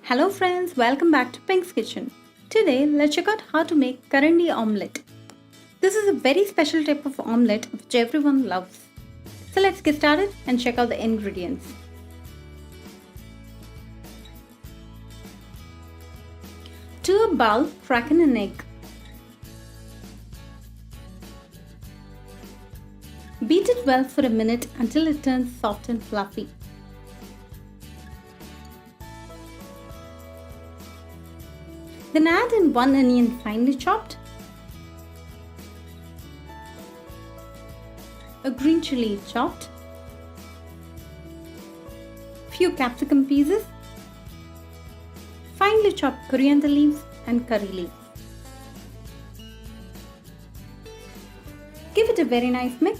Hello friends, welcome back to Pink's Kitchen. Today, let's check out how to make Karandi omelette. This is a very special type of omelette which everyone loves. So let's get started and check out the ingredients. To a bowl, crack in an egg. Beat it well for a minute until it turns soft and fluffy. Then add in 1 onion finely chopped, a green chilli chopped, few capsicum pieces, finely chopped coriander leaves and curry leaves. Give it a very nice mix.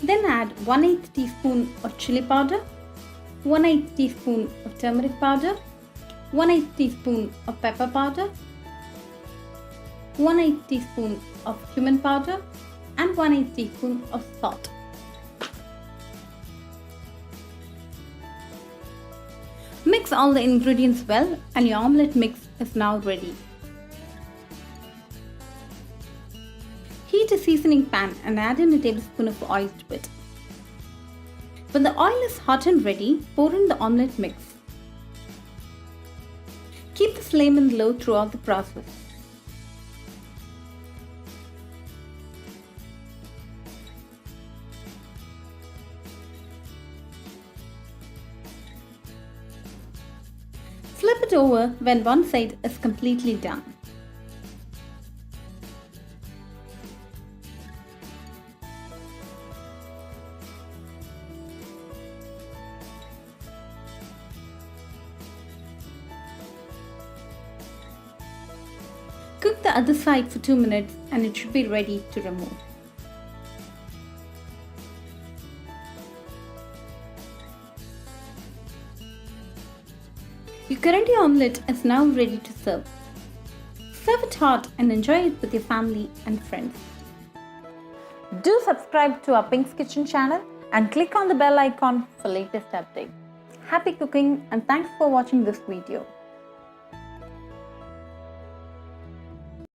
Then add 1/8 teaspoon of chili powder, 1/8 teaspoon of turmeric powder, 1/8 teaspoon of pepper powder, 1/8 teaspoon of cumin powder and 1/8 teaspoon of salt. Mix all the ingredients well and your omelette mix is now ready. Heat a seasoning pan and add in a tablespoon of oil to it. When the oil is hot and ready, pour in the omelette mix. Keep the flame in low throughout the process. Flip it over when one side is completely done. Cook the other side for 2 minutes and it should be ready to remove. Your Karandi omelette is now ready to serve. Serve it hot and enjoy it with your family and friends. Do subscribe to our Pink's Kitchen channel and click on the bell icon for latest updates. Happy cooking and thanks for watching this video.